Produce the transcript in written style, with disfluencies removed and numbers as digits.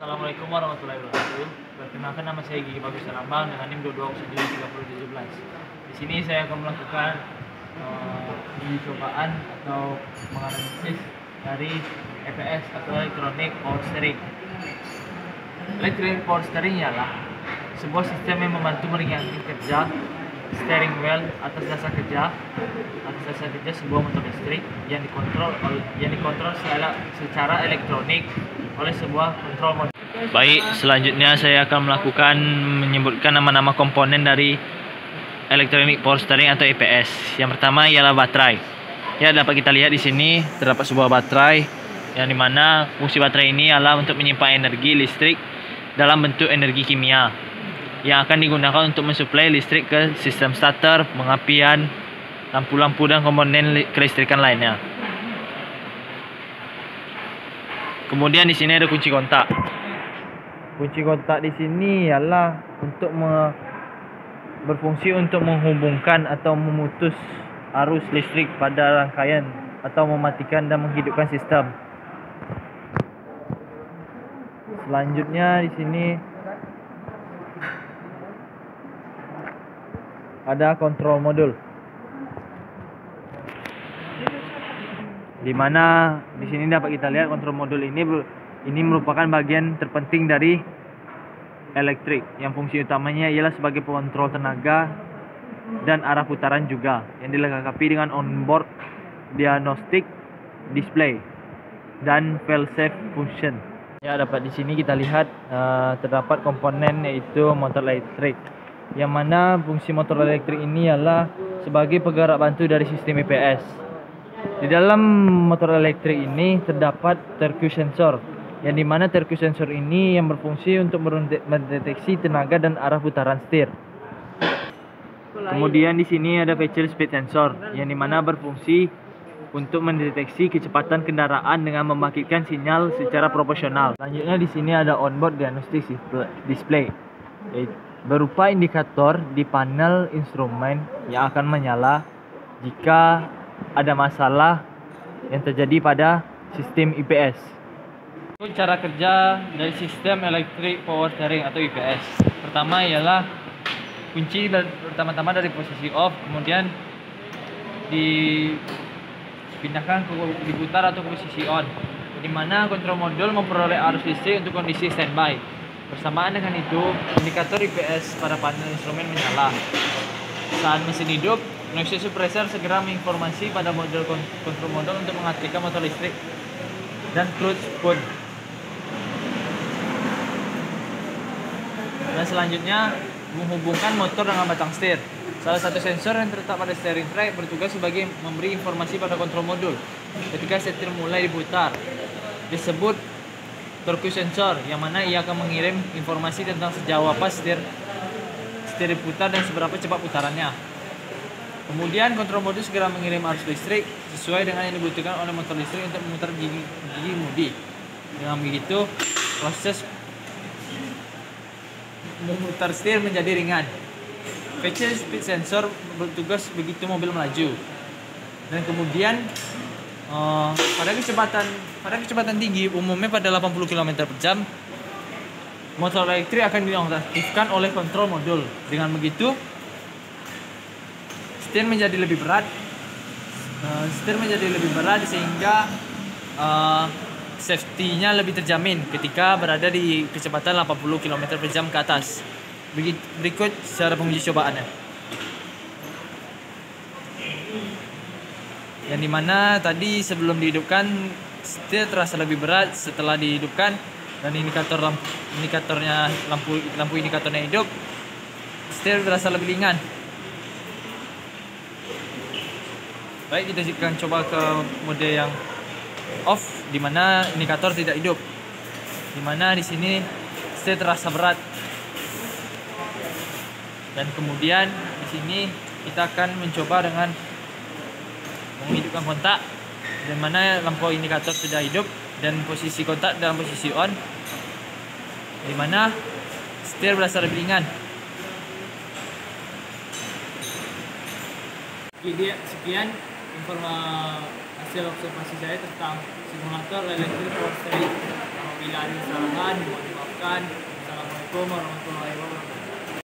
Assalamualaikum warahmatullahi wabarakatuh. Perkenalkan, nama saya Gigi Bagus Salambang dengan NIM 22073017. Di sini saya akan melakukan uji cobaan atau menganalisis dari EPS atau Electronic Power Steering. Electronic Power Steering ialah sebuah sistem yang membantu meringankan kerja steering wheel atas dasar kerja sebuah motor listrik yang dikontrol secara elektronik oleh sebuah kontrol modul. Baik, selanjutnya saya akan menyebutkan nama-nama komponen dari Electronic Power Steering atau EPS. Yang pertama ialah baterai. Ya, dapat kita lihat di sini terdapat sebuah baterai yang dimana fungsi baterai ini adalah untuk menyimpan energi listrik dalam bentuk energi kimia yang akan digunakan untuk mensuplai listrik ke sistem starter, pengapian, lampu-lampu dan komponen kelistrikan lainnya. Kemudian di sini ada kunci kontak. Kunci kontak di sini ialah untuk berfungsi untuk menghubungkan atau memutus arus listrik pada rangkaian atau mematikan dan menghidupkan sistem. Selanjutnya di sini ada kontrol modul, di mana di sini dapat kita lihat kontrol modul ini merupakan bagian terpenting dari elektrik yang fungsi utamanya ialah sebagai pengontrol tenaga dan arah putaran juga, yang dilengkapi dengan onboard diagnostic display dan fail-safe function. Ya, dapat di sini kita lihat terdapat komponen yaitu motor elektrik, yang mana fungsi motor elektrik ini adalah sebagai penggerak bantu dari sistem EPS. Di dalam motor elektrik ini terdapat turbo sensor, yang dimana turbo sensor ini yang berfungsi untuk mendeteksi tenaga dan arah putaran setir. Kemudian di sini ada vehicle speed sensor, yang dimana berfungsi untuk mendeteksi kecepatan kendaraan dengan membangkitkan sinyal secara proporsional. Selanjutnya di sini ada onboard diagnostic display, berupa indikator di panel instrumen yang akan menyala jika ada masalah yang terjadi pada sistem EPS. Cara kerja dari sistem Electric Power Steering atau EPS. Pertama ialah kunci pertama-tama dari posisi off, kemudian dipindahkan diputar atau ke posisi on, di mana kontrol modul memperoleh arus listrik untuk kondisi standby. Bersamaan dengan itu, indikator EPS pada panel instrumen menyala. Saat mesin hidup, noise suppressor segera menginformasi pada modul kontrol modul untuk mengaktifkan motor listrik dan cruise pun. Dan selanjutnya, menghubungkan motor dengan batang setir. Salah satu sensor yang terletak pada steering track bertugas sebagai memberi informasi pada kontrol modul ketika setir mulai diputar. Disebut torque sensor, yang mana ia akan mengirim informasi tentang sejauh apa setir diputar dan seberapa cepat putarannya. Kemudian kontrol modul segera mengirim arus listrik sesuai dengan yang dibutuhkan oleh motor listrik untuk memutar gigi mudi. Dengan begitu, proses memutar setir menjadi ringan. Vehicle speed sensor bertugas begitu mobil melaju. Dan kemudian pada kecepatan tinggi, umumnya pada 80 km/jam, motor elektrik akan dinonaktifkan oleh kontrol modul. Dengan begitu, setir menjadi lebih berat. Sehingga safety-nya lebih terjamin ketika berada di kecepatan 80 km/jam ke atas. Berikut cara penguji cobaannya. Yang dimana tadi sebelum dihidupkan setir terasa lebih berat, setelah dihidupkan dan lampu indikatornya hidup, setir terasa lebih ringan. Baik, kita akan coba ke mode yang off, di mana indikator tidak hidup. Di mana di sini setir terasa berat. Dan kemudian di sini kita akan mencoba dengan menghidupkan kontak, di mana lampu indikator sudah hidup dan posisi kontak dalam posisi on, di mana setir berasa lebih ringan. Jadi sekian hasil observasi saya tentang simulator Electric Power Steering. Apabila ada kesalahan, mohon ucapkan. Assalamualaikum warahmatullahi wabarakatuh.